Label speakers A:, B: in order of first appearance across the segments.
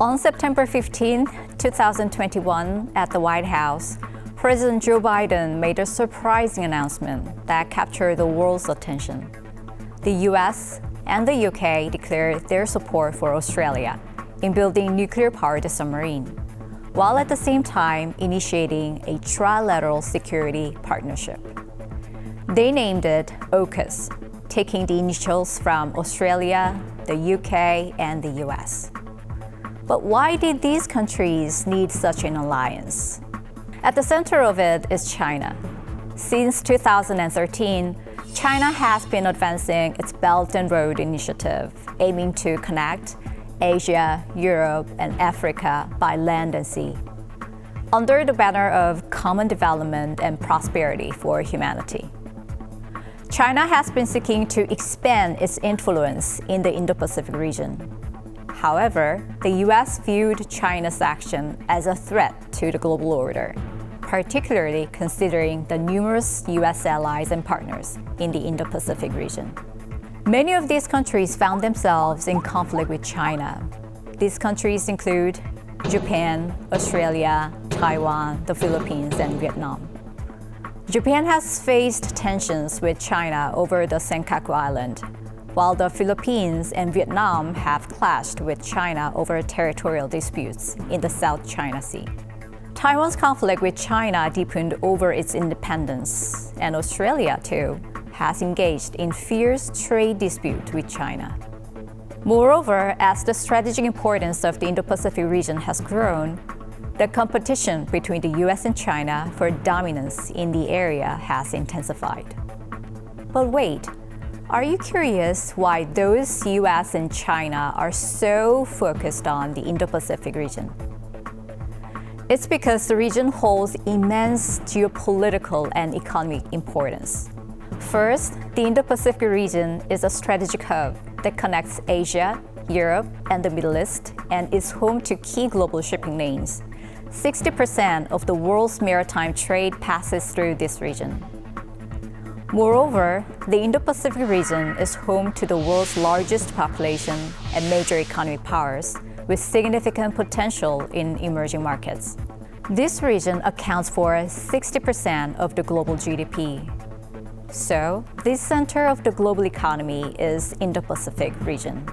A: On September 15, 2021, at the White House, President Joe Biden made a surprising announcement that captured the world's attention. The U.S. and the U.K. declared their support for Australia in building nuclear-powered submarine, while at the same time initiating a trilateral security partnership. They named it AUKUS, taking the initials from Australia, the UK, and the US. But why did these countries need such an alliance? At the center of it is China. Since 2013, China has been advancing its Belt and Road Initiative, aiming to connect Asia, Europe, and Africa by land and sea, under the banner of common development and prosperity for humanity. China has been seeking to expand its influence in the Indo-Pacific region. However, the U.S. viewed China's action as a threat to the global order, particularly considering the numerous U.S. allies and partners in the Indo-Pacific region. Many of these countries found themselves in conflict with China. These countries include Japan, Australia, Taiwan, the Philippines, and Vietnam. Japan has faced tensions with China over the Senkaku Island, while the Philippines and Vietnam have clashed with China over territorial disputes in the South China Sea. Taiwan's conflict with China deepened over its independence, and Australia, too, has engaged in fierce trade dispute with China. Moreover, as the strategic importance of the Indo-Pacific region has grown, the competition between the US and China for dominance in the area has intensified. But wait, are you curious why those US and China are so focused on the Indo-Pacific region? It's because the region holds immense geopolitical and economic importance. First, the Indo-Pacific region is a strategic hub that connects Asia, Europe, and the Middle East, and is home to key global shipping lanes. 60% of the world's maritime trade passes through this region. Moreover, the Indo-Pacific region is home to the world's largest population and major economic powers, with significant potential in emerging markets. This region accounts for 60% of the global GDP. So, the center of the global economy is Indo-Pacific region.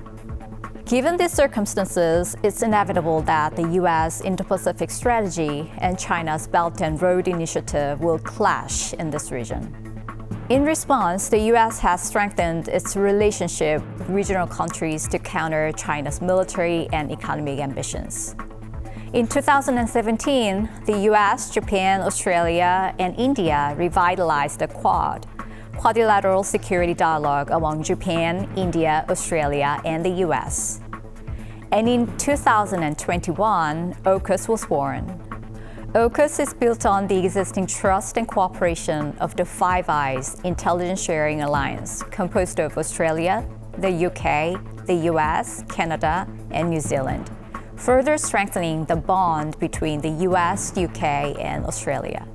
A: Given these circumstances, it's inevitable that the U.S. Indo-Pacific strategy and China's Belt and Road Initiative will clash in this region. In response, the U.S. has strengthened its relationship with regional countries to counter China's military and economic ambitions. In 2017, the U.S., Japan, Australia, and India revitalized the quadrilateral security dialogue among Japan, India, Australia, and the U.S. And in 2021, AUKUS was born. AUKUS is built on the existing trust and cooperation of the Five Eyes Intelligence Sharing Alliance, composed of Australia, the UK, the US, Canada, and New Zealand, further strengthening the bond between the US, UK, and Australia.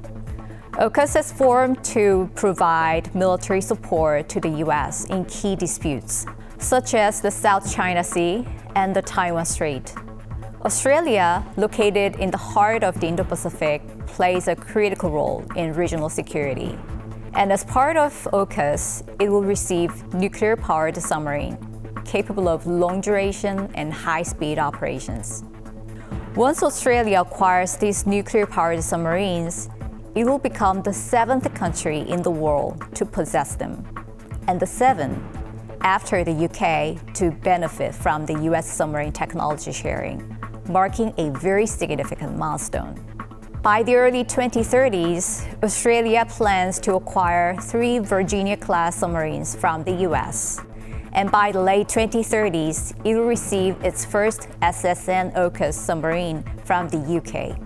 A: AUKUS is formed to provide military support to the US in key disputes, such as the South China Sea and the Taiwan Strait. Australia, located in the heart of the Indo-Pacific, plays a critical role in regional security. And as part of AUKUS, it will receive nuclear-powered submarine, capable of long-duration and high-speed operations. Once Australia acquires these nuclear-powered submarines, it will become the seventh country in the world to possess them, and the seventh, after the UK, to benefit from the US submarine technology sharing, marking a very significant milestone. By the early 2030s, Australia plans to acquire 3 Virginia-class submarines from the US. And by the late 2030s, it will receive its first SSN AUKUS submarine from the UK.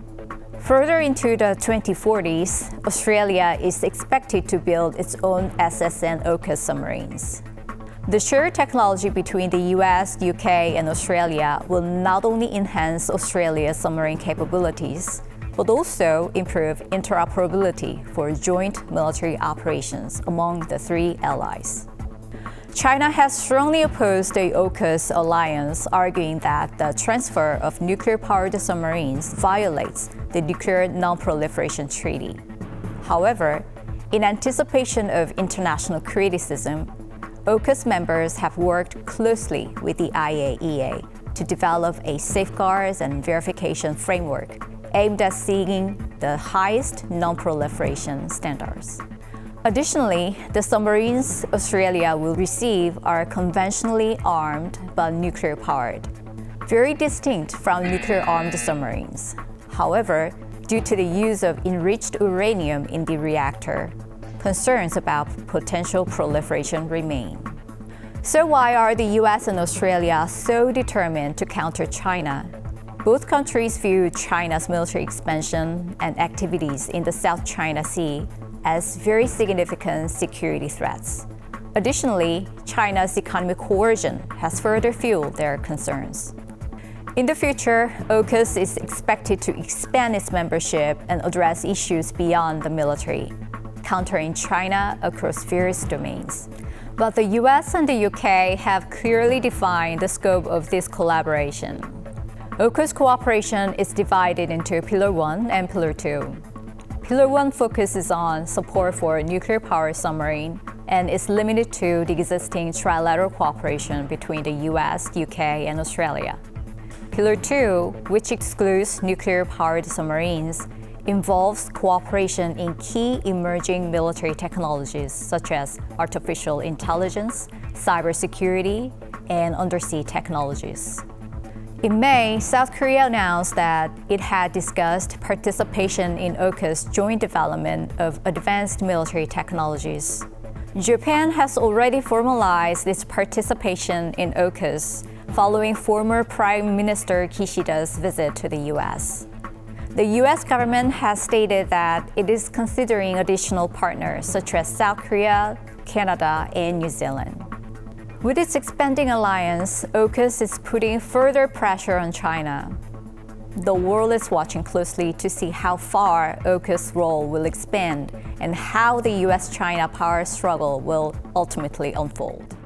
A: Further into the 2040s, Australia is expected to build its own SSN AUKUS submarines. The shared technology between the US, UK, and Australia will not only enhance Australia's submarine capabilities, but also improve interoperability for joint military operations among the 3 allies. China has strongly opposed the AUKUS alliance, arguing that the transfer of nuclear-powered submarines violates the Nuclear Non-proliferation Treaty. However, in anticipation of international criticism, AUKUS members have worked closely with the IAEA to develop a safeguards and verification framework aimed at seeking the highest non-proliferation standards. Additionally, the submarines Australia will receive are conventionally armed but nuclear-powered, very distinct from nuclear-armed submarines. However, due to the use of enriched uranium in the reactor, concerns about potential proliferation remain. So why are the US and Australia so determined to counter China? Both countries view China's military expansion and activities in the South China Sea as very significant security threats. Additionally, China's economic coercion has further fueled their concerns. In the future, AUKUS is expected to expand its membership and address issues beyond the military, countering China across various domains. But the US and the UK have clearly defined the scope of this collaboration. AUKUS cooperation is divided into Pillar 1 and Pillar 2. Pillar 1 focuses on support for a nuclear-powered submarine and is limited to the existing trilateral cooperation between the US, UK, and Australia. Pillar 2, which excludes nuclear-powered submarines, involves cooperation in key emerging military technologies such as artificial intelligence, cybersecurity, and undersea technologies. In May, South Korea announced that it had discussed participation in AUKUS joint development of advanced military technologies. Japan has already formalized its participation in AUKUS following former Prime Minister Kishida's visit to the US. The US government has stated that it is considering additional partners such as South Korea, Canada, and New Zealand. With its expanding alliance, AUKUS is putting further pressure on China. The world is watching closely to see how far AUKUS' role will expand and how the U.S. China power struggle will ultimately unfold.